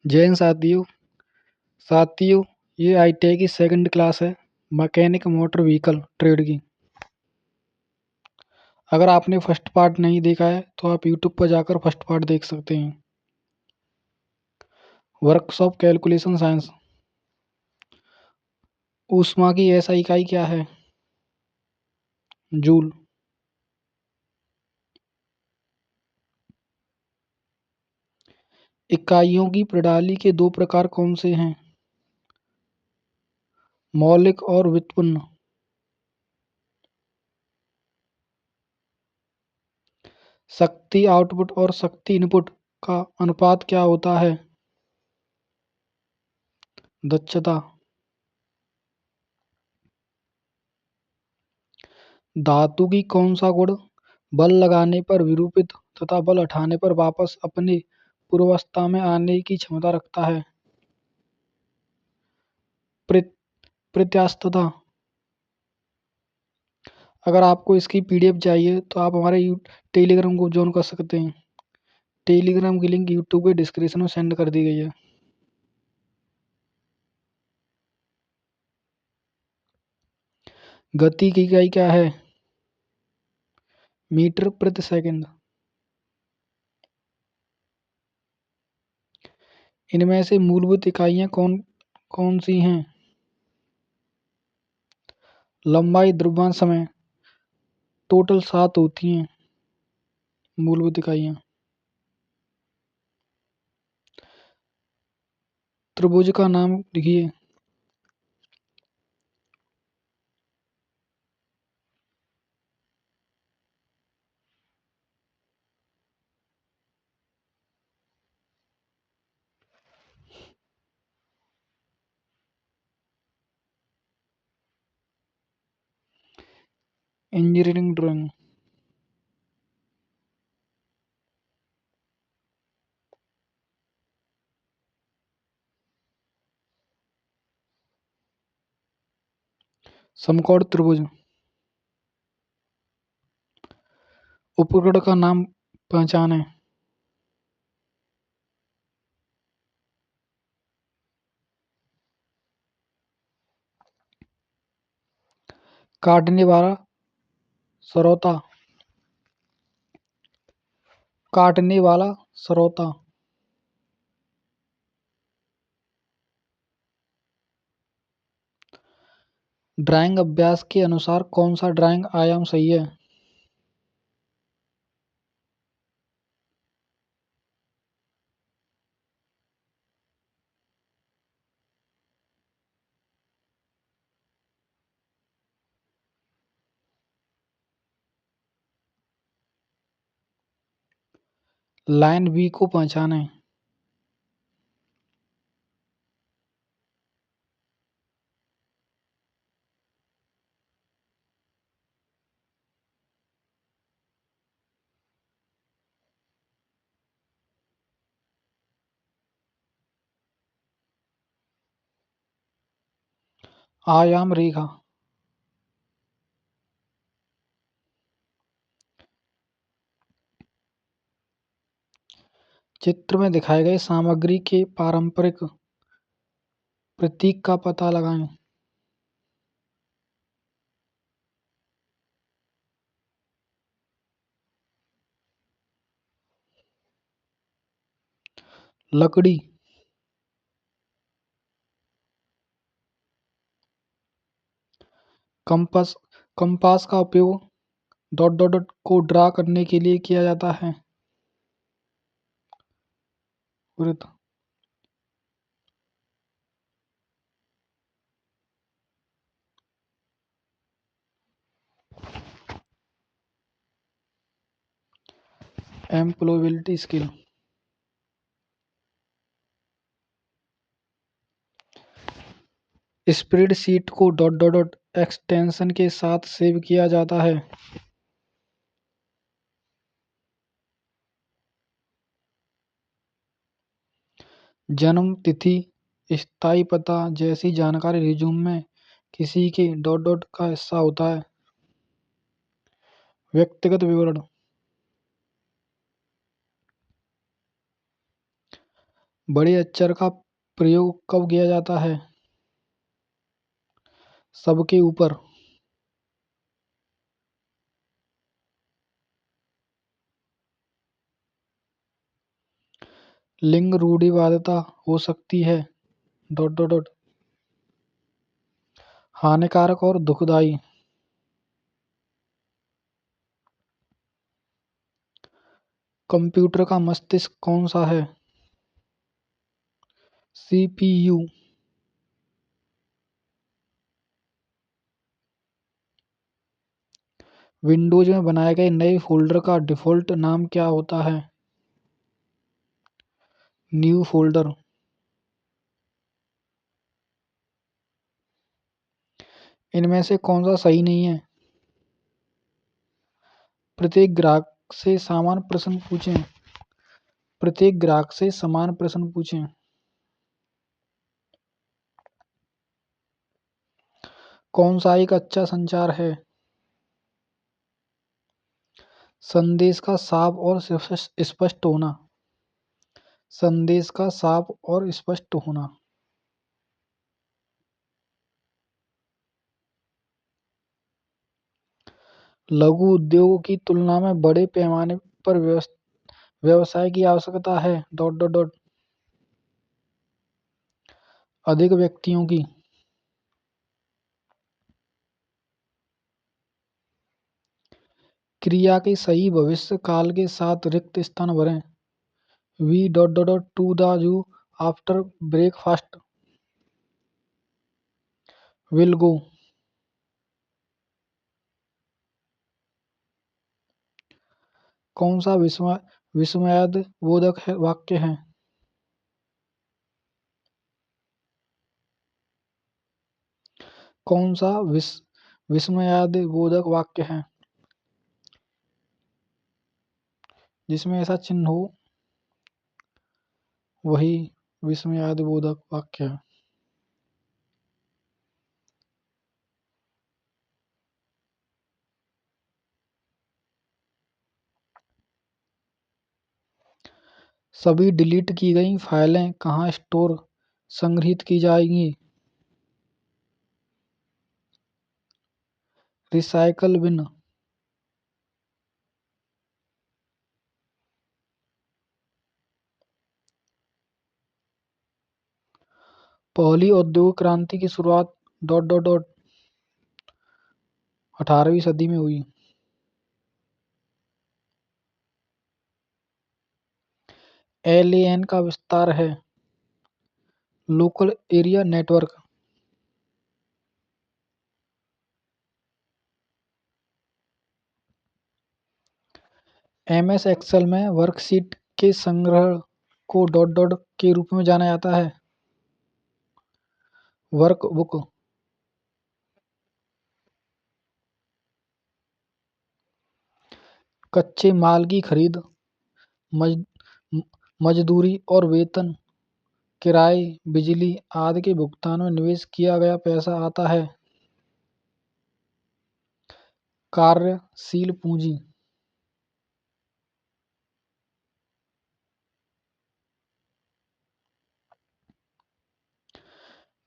जैन साथियों साथियों ये आईटीआई की सेकंड क्लास है, मैकेनिक मोटर व्हीकल ट्रेड की। अगर आपने फर्स्ट पार्ट नहीं देखा है तो आप यूट्यूब पर जाकर फर्स्ट पार्ट देख सकते हैं। Workshop calculation science. ऊष्मा की एसआई इकाई क्या है? जूल। इकाइयों की प्रणाली के दो प्रकार कौन से हैं? मौलिक और व्युत्पन्न। शक्ति आउटपुट और शक्ति इनपुट का अनुपात क्या होता है? दक्षता। धातु की कौन सा गुण बल लगाने पर विरूपित तथा बल हटाने पर वापस अपनी पूर्वावस्था में आने की क्षमता रखता है? प्र- प्रत्यास्थता। अगर आपको इसकी पीडीएफ चाहिए तो आप हमारे टेलीग्राम को ज्वाइन कर सकते हैं। टेलीग्राम की लिंक यूट्यूब के डिस्क्रिप्शन में सेंड कर दी गई है। गति की इकाई क्या है? मीटर प्रति सेकंड। इनमें से मूलभूत इकाइयां कौन कौन सी हैं? लंबाई, द्रव्यमान, समय। टोटल 7 होती हैं मूलभूत इकाइयां। त्रिभुज का नाम लिखिए। Engineering drawing. समकोण त्रिभुज। उपकरण का नाम पहचाने। काटने वाला सरौता। काटने वाला सरौता। ड्राइंग अभ्यास के अनुसार कौन सा ड्राइंग आयाम सही है? लाइन बी को पहचाने। आयाम रेखा। चित्र में दिखाए गए सामग्री के पारंपरिक प्रतीक का पता लगाएं। लकड़ी। कंपास। कंपास का उपयोग डॉट डॉट डॉट को ड्रा करने के लिए किया जाता है। वृत्त। Employability skill. Spreadsheet co dot dot dot extension के साथ सेव किया जाता है। जन्म तिथि, स्थायी पता जैसी जानकारी रिज्यूम में किसी के डॉट डॉट का हिस्सा होता है। व्यक्तिगत विवरण। बड़े अक्षर का प्रयोग कब किया जाता है? सबके ऊपर। लिंग रूढ़िवादिता हो सकती है। Dot dot dot. हानिकारक और दुखदाई। कंप्यूटर का मस्तिष्क कौन सा है? सीपीयू। विंडोज में बनाए गए नए फोल्डर का डिफ़ॉल्ट नाम क्या होता है? New folder. इनमें से कौन सा सही नहीं है? प्रत्येक ग्राहक से समान प्रश्न पूछें। प्रत्येक ग्राहक से समान प्रश्न पूछें। कौन सा एक अच्छा संचार है? संदेश का साफ और स्पष्ट होना। संदेश का साफ और स्पष्ट होना। लघु उद्योगों की तुलना में बड़े पैमाने पर व्यवसाय की आवश्यकता है। Dot dot dot. अधिक व्यक्तियों की। क्रिया के सही भविष्य काल के साथ रिक्त स्थान भरें। V dot dot dot to the zoo after breakfast. Will go. कौन सा विस्मयाद बोधक वाक्य है? कौन सा विस्मयाद बोधक वाक्य है जिसमें ऐसा चिन्ह हो? वही विस्मयाद बोधक वाक्य है। सभी डिलीट की गई फाइलें कहाँ स्टोर संग्रहित की जाएंगी? Recycle bin. पहली औद्योगिक क्रांति की शुरुआत डॉट डॉट डॉट 18वीं सदी में हुई। LAN का विस्तार है। Local area network. MS Excel में वर्कशीट के संग्रह को डॉट डॉट के रूप में जाना जाता है। वर्कबुक। कच्चे माल की खरीद, मज, मजदूरी और वेतन, किराए, बिजली आदि के भुगतान में निवेश किया गया पैसा आता है। कार्यशील पूंजी।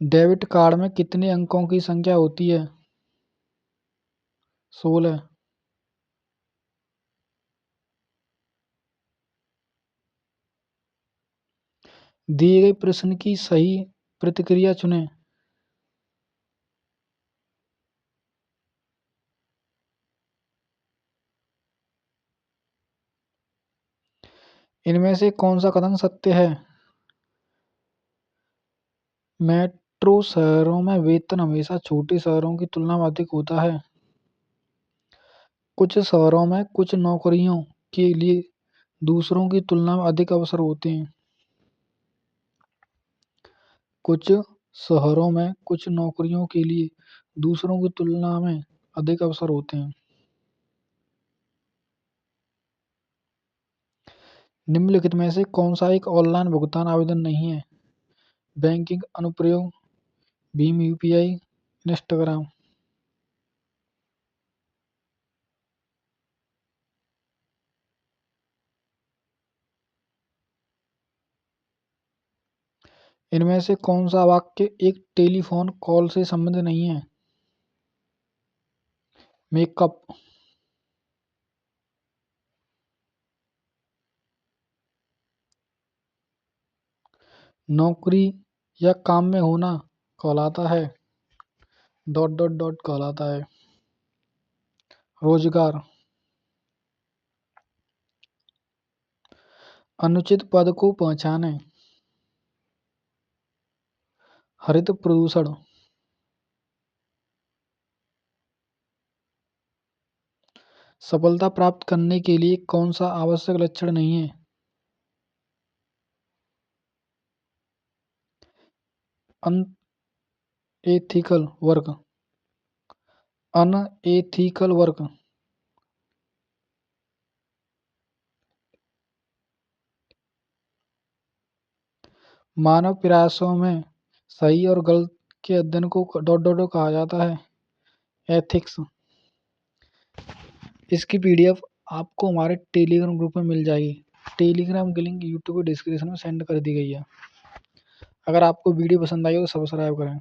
डेबिट कार्ड में कितने अंकों की संख्या होती है? 16। दिए गए प्रश्न की सही प्रतिक्रिया चुनें। इनमें से कौन सा कथन सत्य है? मेट्रो शहरों में वेतन हमेशा छोटे शहरों की तुलना में अधिक होता है। कुछ शहरों में कुछ नौकरियों के लिए दूसरों की तुलना में अधिक अवसर होते हैं। कुछ शहरों में कुछ नौकरियों के लिए दूसरों की तुलना में अधिक अवसर होते हैं। निम्नलिखित में से कौन सा एक ऑनलाइन भुगतान आवेदन नहीं है? बैंकिंग अनुप्रयोग, भीम UPI, इंस्टाग्राम। इनमें से कौन सा वाक्य एक टेलीफोन कॉल से संबंधित नहीं है? मेकअप। नौकरी या काम में होना कहलाता है डॉट डॉट डॉट कहलाता है रोजगार। अनुचित पद को पहचाने। हरित प्रदूषण। सफलता प्राप्त करने के लिए कौन सा आवश्यक लक्षण नहीं है? Unethical work. Unethical work. मानव प्रयासों में सही और गलत के अध्ययन को डॉट डॉट डॉट कहा जाता है एथिक्स। इसकी पीडीएफ आपको हमारे टेलीग्राम ग्रुप में मिल जाएगी। टेलीग्राम की लिंक यूट्यूब के डिस्क्रिप्शन में सेंड कर दी गई है। अगर आपको वीडियो पसंद आई हो तो सब्सक्राइब करें।